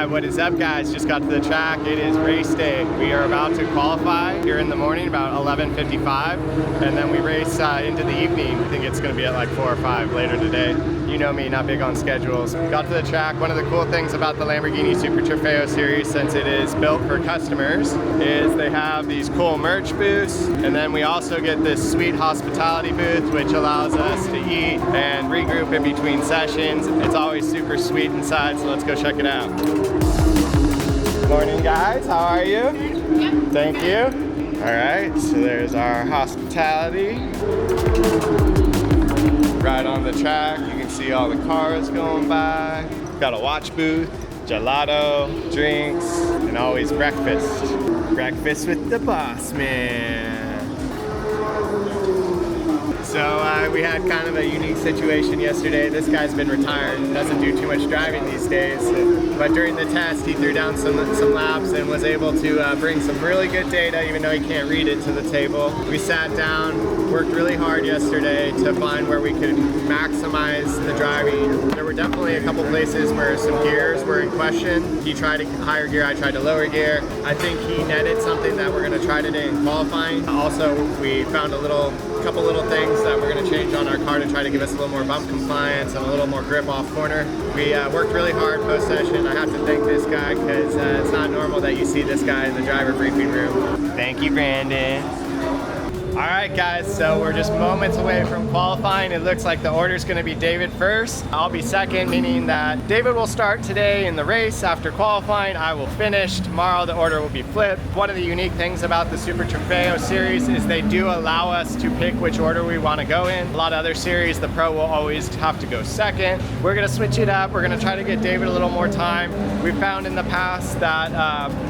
Alright, what is up guys? Just got to the track. It is race day. We are about to qualify here in the morning about 11:55, and then we race into the evening. I think it's going to be at like 4 or 5 later today. You know me, not big on schedules. Got to the track. One of the cool things about the Lamborghini Super Trofeo series, since it is built for customers, is they have these cool merch booths, and then we also get this sweet hospitality booth which allows us to eat and regroup in between sessions. It's always super sweet inside, so let's go check it out. Morning guys, how are you? Yep. Thank you. All right, so there's our hospitality. Right on the track, you can see all the cars going by. Got a watch booth, gelato, drinks, and always breakfast. Breakfast with the boss man. So we had kind of a unique situation yesterday. This guy's been retired and doesn't do too much driving these days. But during the test, he threw down some laps and was able to bring some really good data, even though he can't read it, to the table. We sat down, worked really hard yesterday to find where we could maximize the driving. There were definitely a couple places where some gears were in question. He tried a higher gear, I tried a lower gear. I think he netted something that we're gonna try today in qualifying. Also, we found a couple little things that we're going to change on our car to try to give us a little more bump compliance and a little more grip off corner. We worked really hard post session. I have to thank this guy because it's not normal that you see this guy in the driver briefing room. Thank you, Brandon. All right guys, so we're just moments away from qualifying. It looks like the order's gonna be David first. I'll be second, meaning that David will start today in the race. After qualifying, I will finish. Tomorrow the order will be flipped. One of the unique things about the Super Trofeo series is they do allow us to pick which order we wanna go in. A lot of other series, the pro will always have to go second. We're gonna switch it up. We're gonna try to get David a little more time. We've found in the past that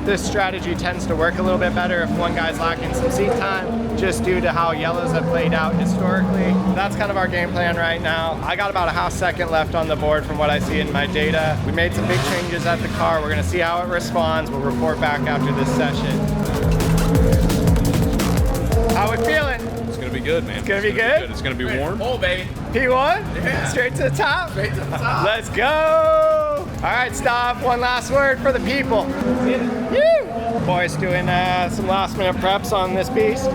this strategy tends to work a little bit better if one guy's lacking some seat time, just due to how yellows have played out historically. That's kind of our game plan right now. I got about a half second left on the board from what I see in my data. We made some big changes at the car. We're gonna see how it responds. We'll report back after this session. How we feeling? It's gonna be good, man. It's gonna be good? It's gonna be warm. Oh, baby. P1? Yeah. Straight to the top? Straight to the top. Let's go! All right, stop. One last word for the people. You! Boys doing some last minute preps on this beast.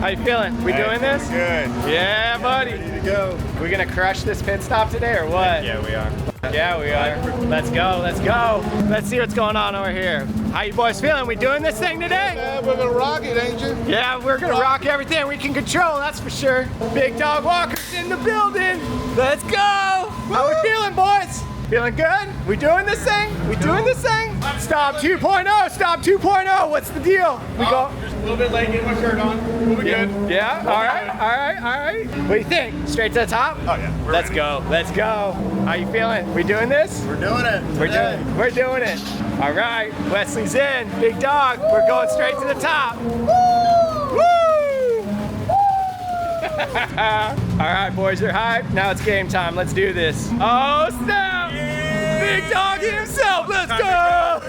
How you feeling? We doing this? Good. Yeah, buddy. Ready to go. We gonna crush this pit stop today or what? Yeah, we are. Yeah, we are. Let's go, let's go. Let's see what's going on over here. How you boys feeling? We doing this thing today? Yeah, we're gonna rock it, ain't you? Yeah, we're gonna rock everything we can control, that's for sure. Big Dog Walker's in the building. Let's go. How we feeling, boys? Feeling good? We doing this thing? We doing this thing? Stop 2.0, stop 2.0. What's the deal? We go. Just a little bit late getting my shirt on. We'll be good. Yeah, all right, all right, all right. What do you think? Straight to the top? Oh yeah. Let's go, let's go. How you feeling? We doing this? We're doing it. We're doing it. All right, Wesley's in. Big Dog, we're going straight to the top. Woo! All right, boys, you're hyped. Now it's game time. Let's do this. Oh, snap! Yeah. Big Dog himself. Let's go!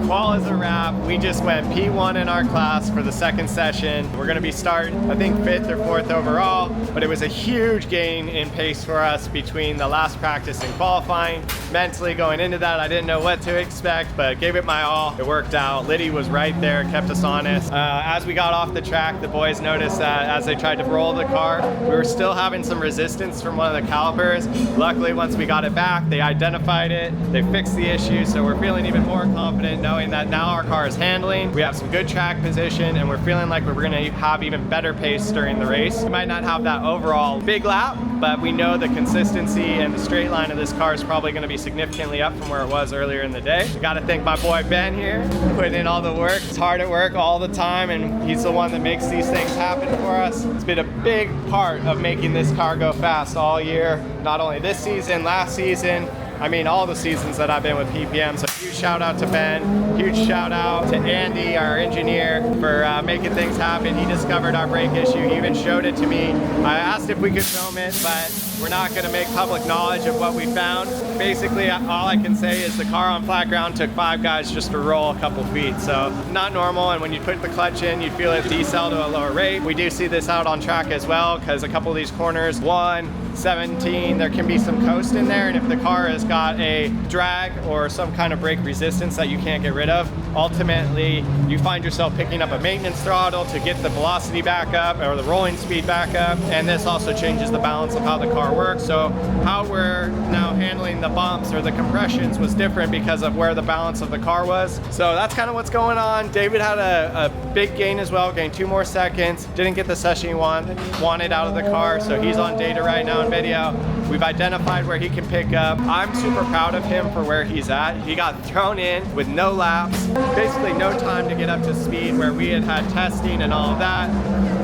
Qual is a wrap. We just went P1 in our class for the second session. We're gonna be starting, I think, 5th or 4th overall, but it was a huge gain in pace for us between the last practice and qualifying. Mentally going into that, I didn't know what to expect, but gave it my all. It worked out. Liddy was right there, kept us honest. As we got off the track, the boys noticed that as they tried to roll the car, we were still having some resistance from one of the calipers. Luckily, once we got it back, they identified it, they fixed the issue, so we're feeling even more confident knowing that now our car is handling. We have some good track position, and we're feeling like we're gonna have even better pace during the race. We might not have that overall big lap, but we know the consistency and the straight line of this car is probably gonna be significantly up from where it was earlier in the day. I gotta thank my boy Ben here, putting in all the work. He's hard at work all the time, and he's the one that makes these things happen for us. It's been a big part of making this car go fast all year, not only this season, last season, I mean, all the seasons that I've been with PPM. So huge shout out to Ben, huge shout out to Andy, our engineer, for making things happen. He discovered our brake issue. He even showed it to me. I asked if we could film it, but we're not gonna make public knowledge of what we found. Basically, all I can say is the car on flat ground took 5 guys just to roll a couple feet. So not normal, and when you put the clutch in, you feel it decel to a lower rate. We do see this out on track as well, because a couple of these corners, one, 17, there can be some coast in there, and if the car has got a drag or some kind of brake resistance that you can't get rid of, ultimately you find yourself picking up a maintenance throttle to get the velocity back up or the rolling speed back up, and this also changes the balance of how the car works. So how we're now handling the bumps or the compressions was different because of where the balance of the car was. So that's kind of what's going on. David had a big gain as well, gained 2 more seconds, didn't get the session he wanted out of the car, so he's on data right now in video. We've identified where he can pick up. I'm super proud of him for where he's at. He got thrown in with no laps, basically no time to get up to speed where we had testing and all of that.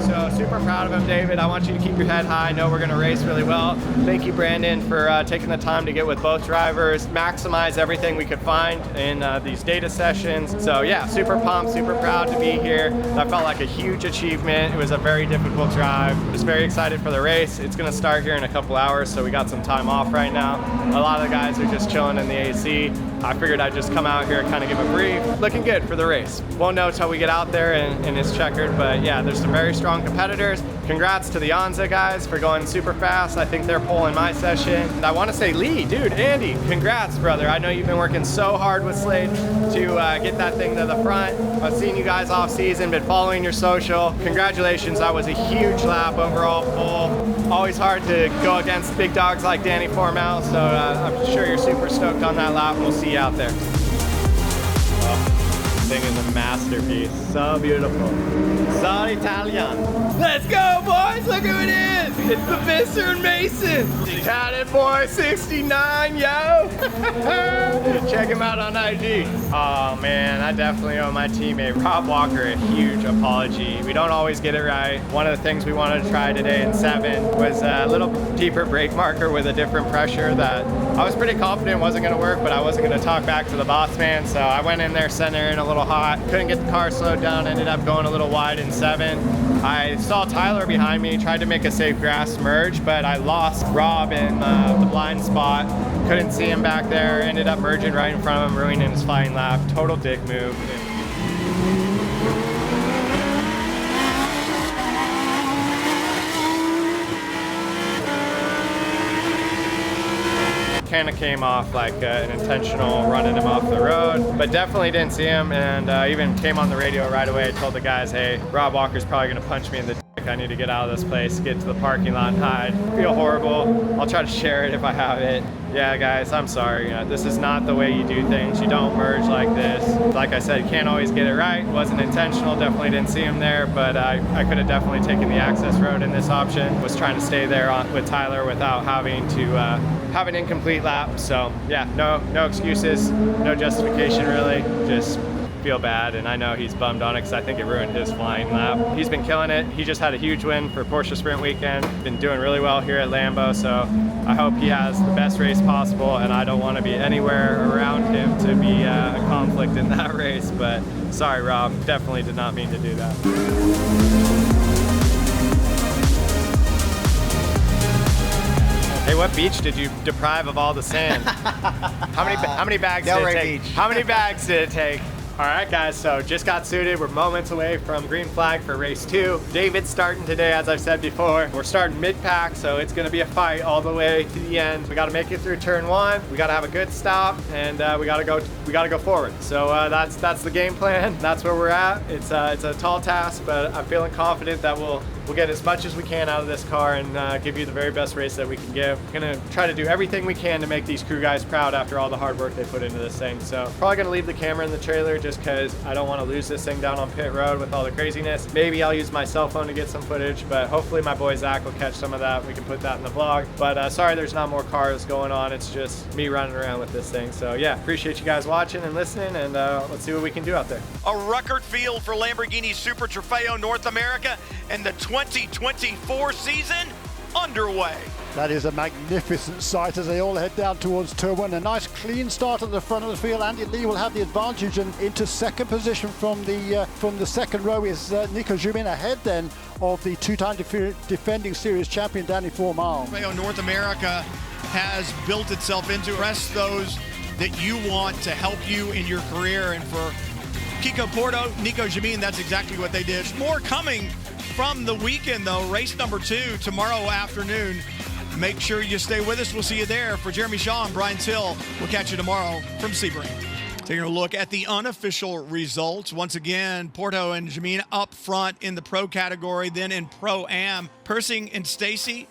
So super proud of him, David. I want you to keep your head high. I know we're gonna race really well. Thank you, Brandon, for taking the time to get with both drivers, maximize everything we could find in these data sessions. So yeah, super pumped, super proud to be here. That felt like a huge achievement. It was a very difficult drive. Just very excited for the race. It's gonna start here in a couple hours, so we got some time off right now. A lot of the guys are just chilling in the AC. I figured I'd just come out here and kind of give a brief. Looking good for the race. Won't know until we get out there and it's checkered, but yeah, there's some very strong competitors. Congrats to the Onza guys for going super fast. I think they're pulling my session. And I want to say, Lee, dude, Andy, congrats, brother. I know you've been working so hard with Slade to get that thing to the front. I've seen you guys off season, been following your social. Congratulations, that was a huge lap overall full. Always hard to go against big dogs like Danny Formel, so I'm sure you're super stoked on that lap. We'll see you out there. Oh, thing is a masterpiece. So beautiful. So Italian. Let's go, boys! Look who it is! It's the Visser and Mason! Got it, boy! 69, yo! Check him out on IG. Oh man, I definitely owe my teammate Rob Walker a huge apology. We don't always get it right. One of the things we wanted to try today in 7 was a little deeper brake marker with a different pressure that I was pretty confident wasn't gonna work, but I wasn't gonna talk back to the boss man, so I went in there centering a little hot. Couldn't get the car slowed down, ended up going a little wide in 7. I saw Tyler behind me, tried to make a safe grass merge, but I lost Rob in the blind spot. Couldn't see him back there, ended up merging right in front of him, ruining his flying lap. Total dick move. Kind of came off like an intentional running him off the road, but definitely didn't see him, and even came on the radio right away. Told the guys, hey, Rob Walker's probably gonna punch me in the dick. I need to get out of this place, get to the parking lot and hide. Feel horrible. I'll try to share it if I have it. Yeah, guys, I'm sorry. This is not the way you do things. You don't merge like this. Like I said, you can't always get it right. Wasn't intentional, definitely didn't see him there, but I could have definitely taken the access road in this option. Was trying to stay there with Tyler without having to have an incomplete lap. So yeah, no excuses, no justification really, just feel bad, and I know he's bummed on it because I think it ruined his flying lap. He's been killing it. He just had a huge win for Porsche Sprint Weekend. Been doing really well here at Lambo, so I hope he has the best race possible, and I don't want to be anywhere around him to be a conflict in that race, but sorry, Rob. Definitely did not mean to do that. Hey, what beach did you deprive of all the sand? How many bags did it take? How many bags did it take? All right, guys, so just got suited. We're moments away from green flag for race 2. David's starting today, as I've said before. We're starting mid-pack, so it's gonna be a fight all the way to the end. We gotta make it through turn 1. We gotta have a good stop, and we gotta go forward. So that's the game plan. That's where we're at. It's a tall task, but I'm feeling confident that we'll get as much as we can out of this car and give you the very best race that we can give. We're gonna try to do everything we can to make these crew guys proud after all the hard work they put into this thing. So probably gonna leave the camera in the trailer just because I don't want to lose this thing down on pit road with all the craziness. Maybe I'll use my cell phone to get some footage, but hopefully my boy Zach will catch some of that. We can put that in the vlog. But sorry there's not more cars going on. It's just me running around with this thing. So yeah, appreciate you guys watching and listening, and let's see what we can do out there. A record field for Lamborghini Super Trofeo North America and the 2024 season underway. That is a magnificent sight as they all head down towards turn 1. A nice clean start at the front of the field. Andy Lee will have the advantage, and into second position from the second row is Nico Jumin, ahead then of the two-time defending series champion Danny Formal. North America has built itself into rest those that you want to help you in your career, and for Kiko Porto, Nico Jumin, that's exactly what they did. There's more coming from the weekend though. Race number 2 tomorrow afternoon Make sure you stay with us. We'll see you there. For Jeremy Shaw and Brian Till, we'll catch you tomorrow from Sebring. Taking a look at the unofficial results. Once again, Porto and Jameen up front in the pro category, then in Pro-Am. Persing and Stacy.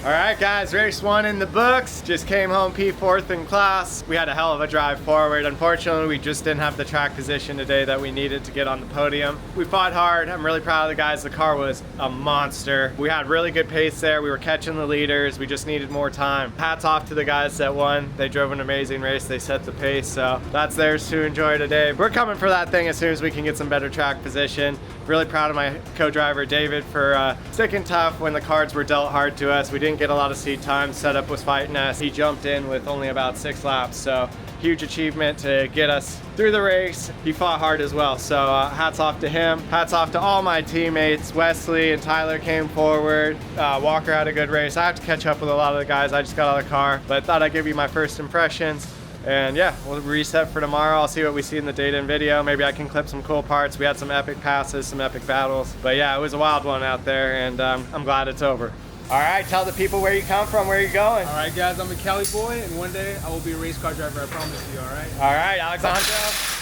All right, guys, race 1 in the books. Just came home P4th in class. We had a hell of a drive forward. Unfortunately, we just didn't have the track position today that we needed to get on the podium. We fought hard. I'm really proud of the guys. The car was a monster. We had really good pace there. We were catching the leaders. We just needed more time. Hats off to the guys that won. They drove an amazing race. They set the pace, so that's theirs to enjoy today. We're coming for that thing as soon as we can get some better track position. Really proud of my co-driver David for sticking tough when the cards were dealt hard to us. We didn't get a lot of seat time. Setup was fighting us. He jumped in with only about 6 laps, so huge achievement to get us through the race. He fought hard as well, so hats off to him. Hats off to all my teammates. Wesley and Tyler came forward. Walker had a good race. I have to catch up with a lot of the guys. I just got out of the car, but I thought I'd give you my first impressions. And yeah, we'll reset for tomorrow. I'll see what we see in the data and video. Maybe I can clip some cool parts. We had some epic passes, some epic battles. But yeah, it was a wild one out there, and I'm glad it's over. All right, tell the people where you come from, where you're going. All right, guys, I'm a Cali boy, and one day I will be a race car driver, I promise you, all right? All right, Alexandro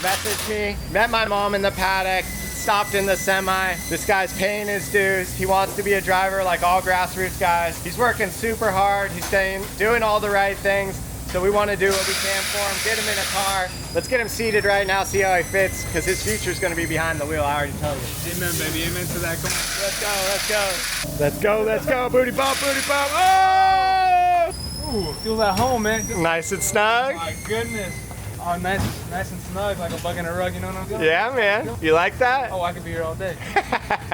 messaged me, met my mom in the paddock, stopped in the semi. This guy's paying his dues. He wants to be a driver like all grassroots guys. He's working super hard. He's doing all the right things. So we want to do what we can for him, get him in a car. Let's get him seated right now, see how he fits, because his future's going to be behind the wheel, I already tell you. Amen, baby, amen to that. Come on. Let's go, let's go. Let's go, let's go. Booty bump, booty bump. Oh! Ooh, feels at home, man. Nice and snug. Oh, my goodness. Oh, nice and snug, like a bug in a rug, you know what I'm saying? Yeah, man. You like that? Oh, I could be here all day.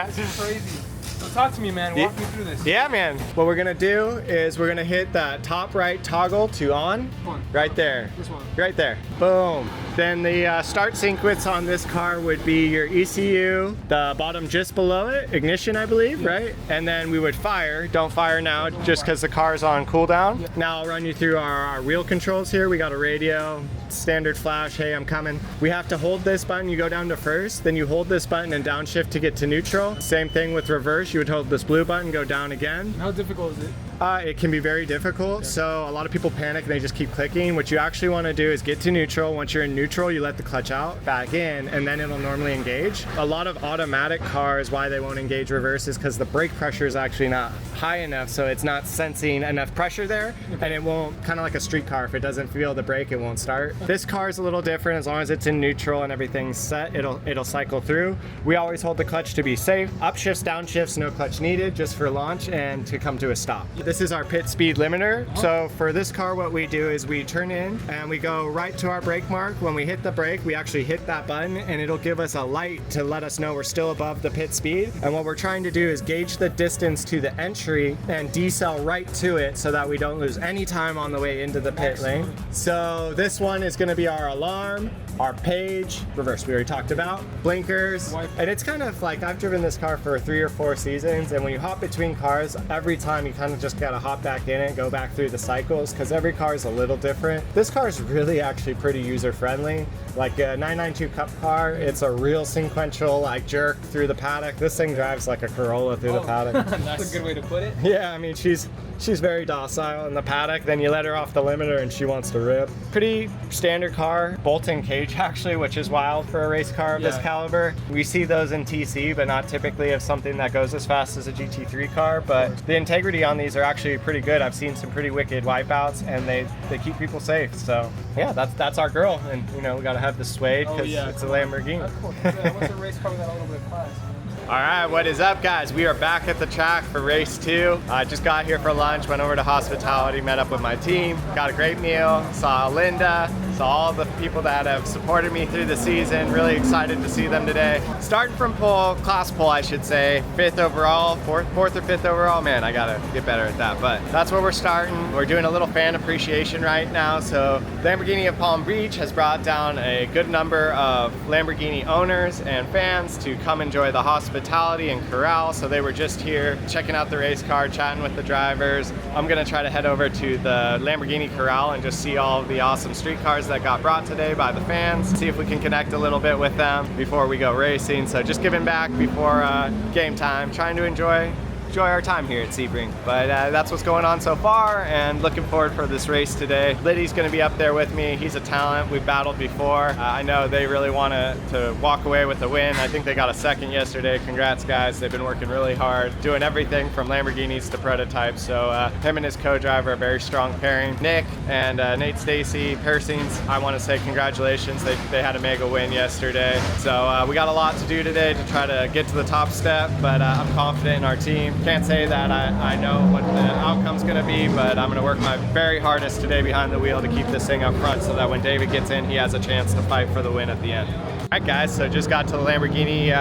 This is crazy. So talk to me, man. Walk me through this. Yeah, man. What we're gonna do is we're gonna hit that top right toggle to on. One. Right there. This one. Right there. Boom. Then the start sequence on this car would be your ECU, the bottom just below it, ignition, I believe, right? And then we would fire. Don't fire now, just because the car's on cooldown. Now I'll run you through our wheel controls here. We got a radio, standard flash, hey, I'm coming. We have to hold this button. You go down to first, then you hold this button and downshift to get to neutral. Same thing with reverse. You would hold this blue button, go down again. How difficult is it? It can be very difficult. So a lot of people panic and they just keep clicking. What you actually want to do is get to neutral. Once you're in neutral, you let the clutch out, back in, and then it'll normally engage. A lot of automatic cars, why they won't engage reverse is because the brake pressure is actually not high enough, so it's not sensing enough pressure there, and it won't, kind of like a street car, if it doesn't feel the brake, it won't start. This car is a little different. As long as it's in neutral and everything's set, it'll cycle through. We always hold the clutch to be safe. Upshifts, downshifts, no clutch needed, just for launch and to come to a stop. This is our pit speed limiter. So for this car, what we do is we turn in and we go right to our brake mark. When we hit the brake, we actually hit that button and it'll give us a light to let us know we're still above the pit speed. And what we're trying to do is gauge the distance to the entry and decel right to it so that we don't lose any time on the way into the pit lane. So this one is going to be our alarm, our page, reverse we already talked about, blinkers, and it's kind of like, I've driven this car for 3 or 4 seasons, and when you hop between cars, every time you kind of just gotta hop back in it, go back through the cycles, because every car is a little different. This car is really actually pretty user-friendly. Like a 992 Cup car, it's a real sequential like jerk through the paddock. This thing drives like a Corolla through the paddock. That's a good way to put it. Yeah, I mean, she's very docile in the paddock. Then you let her off the limiter and she wants to rip. Pretty standard car, bolt-in cage actually, which is wild for a race car of this caliber. We see those in TC, but not typically of something that goes as fast as a GT3 car. But the integrity on these are actually pretty good. I've seen some pretty wicked wipeouts, and they keep people safe. So yeah, that's our girl, and you know we gotta have the suede because it's a Lamborghini. That's cool. Yeah, what's a race car without a little bit of class? All right, what is up, guys? We are back at the track for race 2. I just got here for lunch, went over to hospitality, met up with my team, got a great meal, saw Linda, saw all the people that have supported me through the season. Really excited to see them today. Starting from pole, class pole, I should say, 5th overall, 4th or 5th overall. Man, I gotta get better at that, but that's where we're starting. We're doing a little fan appreciation right now. So Lamborghini of Palm Beach has brought down a good number of Lamborghini owners and fans to come enjoy the hospitality and corral. So they were just here checking out the race car, chatting with the drivers. I'm gonna try to head over to the Lamborghini corral and just see all of the awesome street cars that got brought today by the fans, see if we can connect a little bit with them before we go racing. So just giving back before game time, trying to enjoy enjoy our time here at Sebring. But that's what's going on so far, and looking forward for this race today. Liddy's going to be up there with me. He's a talent. We've battled before. I know they really want to walk away with a win. I think they got a second yesterday. Congrats, guys. They've been working really hard, doing everything from Lamborghinis to prototypes. So him and his co-driver are a very strong pairing. Nick and Nate Stacy, Persings, I want to say congratulations. They had a mega win yesterday. So we got a lot to do today to try to get to the top step, but I'm confident in our team. Can't say that I know what the outcome's going to be, but I'm going to work my very hardest today behind the wheel to keep this thing up front so that when David gets in, he has a chance to fight for the win at the end. All right, guys, so just got to the Lamborghini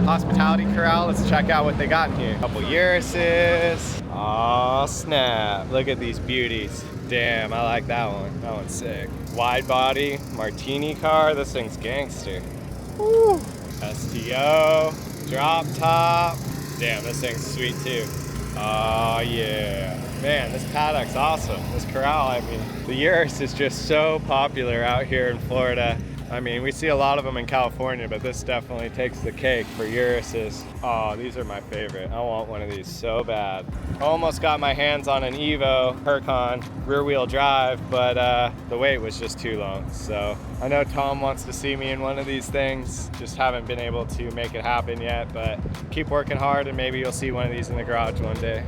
hospitality corral. Let's check out what they got in here. A couple Urises. Oh snap, look at these beauties. Damn, I like that one. That one's sick. Wide body, martini car. This thing's gangster. Woo. STO, drop top. Damn, this thing's sweet too. Oh yeah. Man, this paddock's awesome. This corral, I mean, the Urus is just so popular out here in Florida. I mean, we see a lot of them in California, but this definitely takes the cake for Uruses. Oh, these are my favorite. I want one of these so bad. Almost got my hands on an Evo Huracan rear wheel drive, but the wait was just too long. So I know Tom wants to see me in one of these things. Just haven't been able to make it happen yet, but keep working hard and maybe you'll see one of these in the garage one day.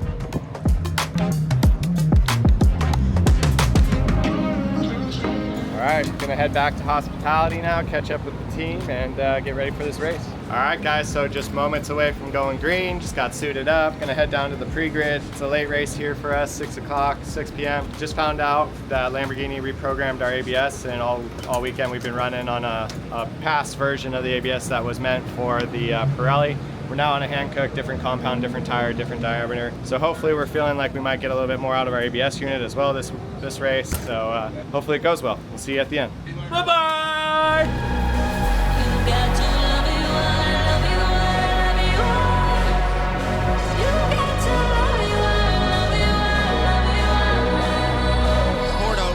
All right, gonna head back to hospitality now, catch up with the team, and get ready for this race. All right, guys, so just moments away from going green, just got suited up, gonna head down to the pre-grid. It's a late race here for us, 6 o'clock, 6 p.m. Just found out that Lamborghini reprogrammed our ABS, and all weekend we've been running on a past version of the ABS that was meant for the Pirelli. We're now on a Hankook, different compound, different tire, different diameter. So hopefully we're feeling like we might get a little bit more out of our ABS unit as well this race. So hopefully it goes well. We'll see you at the end. Bye-bye!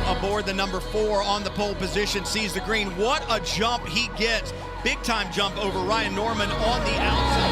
Aboard the number 4 on the pole position, sees the green. What a jump he gets. Big time jump over Ryan Norman on the outside.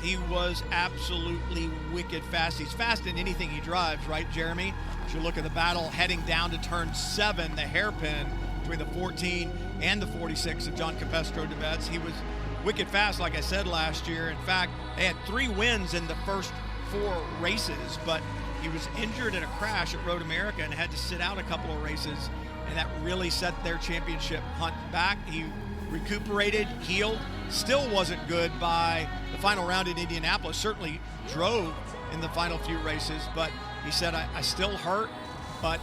He was absolutely wicked fast. He's fast in anything he drives, right, Jeremy? As you look at the battle heading down to turn 7, the hairpin between the 14 and the 46 of John Capestro de Betz. He was wicked fast, like I said, last year. In fact, they had 3 wins in the first 4 races, but he was injured in a crash at Road America and had to sit out a couple of races, and that really set their championship hunt back. He recuperated, healed, still wasn't good by the final round in Indianapolis. Certainly drove in the final few races, but he said, I still hurt, but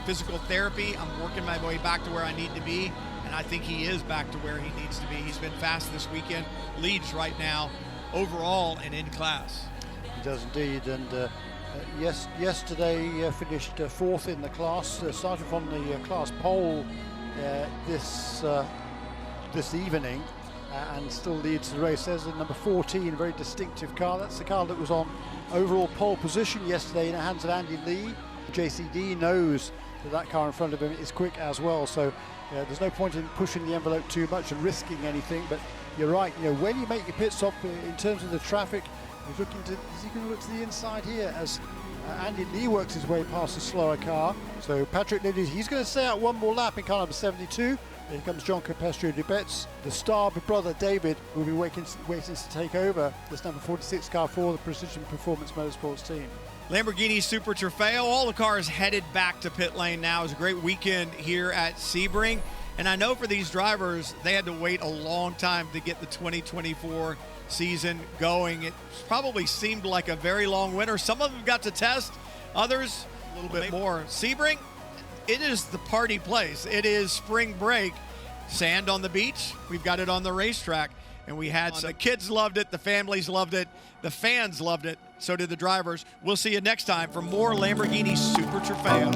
physical therapy, I'm working my way back to where I need to be, and I think he is back to where he needs to be. He's been fast this weekend, leads right now overall and in class. He does indeed, and yesterday finished 4th in the class, started from the class pole this evening, and still leads the race. There's the number 14, very distinctive car. That's the car that was on overall pole position yesterday in the hands of Andy Lee. JCD knows that car in front of him is quick as well, so there's no point in pushing the envelope too much and risking anything. But you're right, when you make your pit stop in terms of the traffic, he's looking to, is he going to look to the inside here as Andy Lee works his way past the slower car. So Patrick Liddy, he's going to stay out one more lap in car number 72. Here comes John Capestrio de Betz. The star brother David will be waiting to take over this number 46 car for the Precision Performance Motorsports team. Lamborghini Super Trofeo, all the cars headed back to pit lane now. It was a great weekend here at Sebring. And I know for these drivers, they had to wait a long time to get the 2024 season going. It probably seemed like a very long winter. Some of them got to test, others a little bit more. Sebring, it is the party place. It is spring break. Sand on the beach, we've got it on the racetrack. And we had the kids loved it, the families loved it, the fans loved it, so did the drivers. We'll see you next time for more Lamborghini Super Trofeo.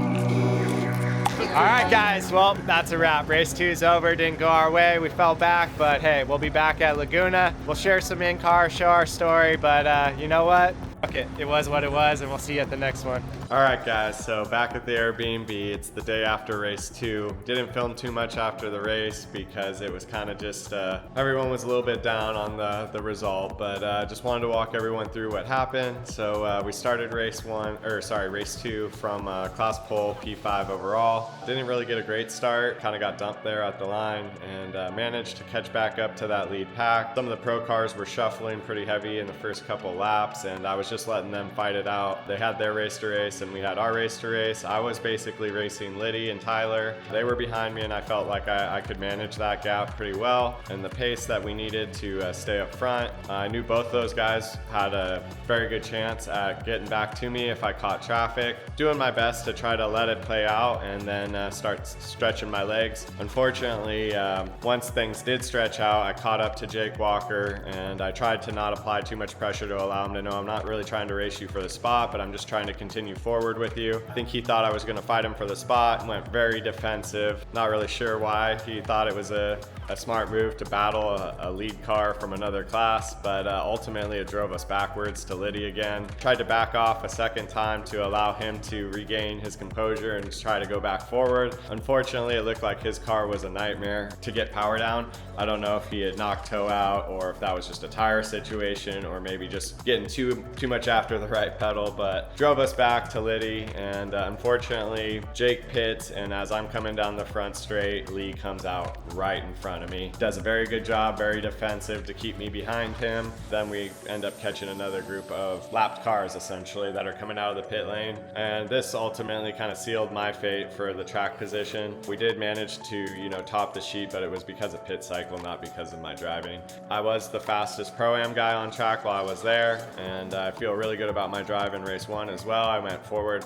All right, guys, well, that's a wrap. Race 2's over, didn't go our way. We fell back, but hey, we'll be back at Laguna. We'll share some in-car, show our story, but you know what? Okay, it was what it was, and we'll see you at the next one. All right, guys, so back at the Airbnb. It's the day after race 2. Didn't film too much after the race because it was kind of just, everyone was a little bit down on the result, but just wanted to walk everyone through what happened. So we started race 2 from class pole, P5 overall. Didn't really get a great start, kind of got dumped there at the line, and managed to catch back up to that lead pack. Some of the pro cars were shuffling pretty heavy in the first couple laps, and I was just letting them fight it out. They had their race to race and we had our race to race. I was basically racing Liddy and Tyler. They were behind me and I felt like I could manage that gap pretty well and the pace that we needed to stay up front. I knew both those guys had a very good chance at getting back to me if I caught traffic. Doing my best to try to let it play out and then start stretching my legs. Unfortunately, once things did stretch out, I caught up to Jake Walker and I tried to not apply too much pressure to allow him to know I'm not really trying to race you for the spot, but I'm just trying to continue forward with you. I think he thought I was going to fight him for the spot, went very defensive. Not really sure why. He thought it was a smart move to battle a lead car from another class, but ultimately it drove us backwards to Liddy again. Tried to back off a second time to allow him to regain his composure and just try to go back forward. Unfortunately, it looked like his car was a nightmare to get power down. I don't know if he had knocked toe out or if that was just a tire situation or maybe just getting too much after the right pedal, but drove us back to Liddy, and unfortunately Jake pits, and as I'm coming down the front straight, Lee comes out right in front of me. Does a very good job, very defensive to keep me behind him. Then we end up catching another group of lapped cars essentially that are coming out of the pit lane, and this ultimately kind of sealed my fate for the track position. We did manage to, top the sheet, but it was because of pit cycle, not because of my driving. I was the fastest Pro-Am guy on track while I was there, and I feel really good about my drive in race 1 as well. I went forward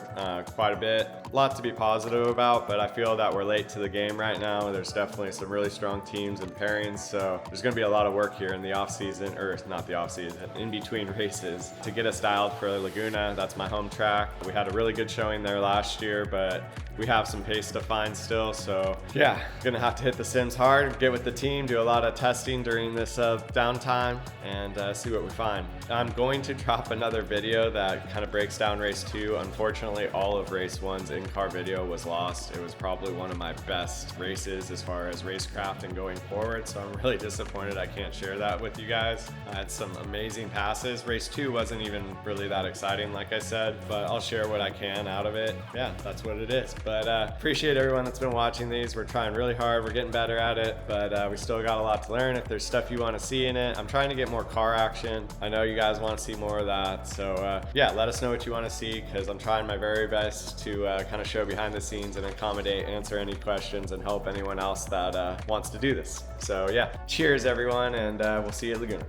quite a bit. A lot to be positive about, but I feel that we're late to the game right now. There's definitely some really strong teams and pairings, so there's going to be a lot of work here in the off season, or not the off season, in between races to get us dialed for Laguna. That's my home track. We had a really good showing there last year, but we have some pace to find still, so yeah, gonna have to hit the sims hard, get with the team, do a lot of testing during this downtime, and see what we find. I'm going to drop another video that kind of breaks down race 2. Unfortunately, all of race 1's in-car video was lost. It was probably one of my best races as far as racecraft and going forward, so I'm really disappointed I can't share that with you guys. I had some amazing passes. Race 2 wasn't even really that exciting, like I said, but I'll share what I can out of it. Yeah, that's what it is. But appreciate everyone that's been watching these. We're trying really hard. We're getting better at it, but we still got a lot to learn. If there's stuff you want to see in it, I'm trying to get more car action. I know you guys want to see more of that, so yeah, let us know what you want to see, because I'm trying my very best to kind of show behind the scenes and accommodate, answer any questions, and help anyone else that wants to do this. So yeah, cheers everyone, and we'll see you at Laguna.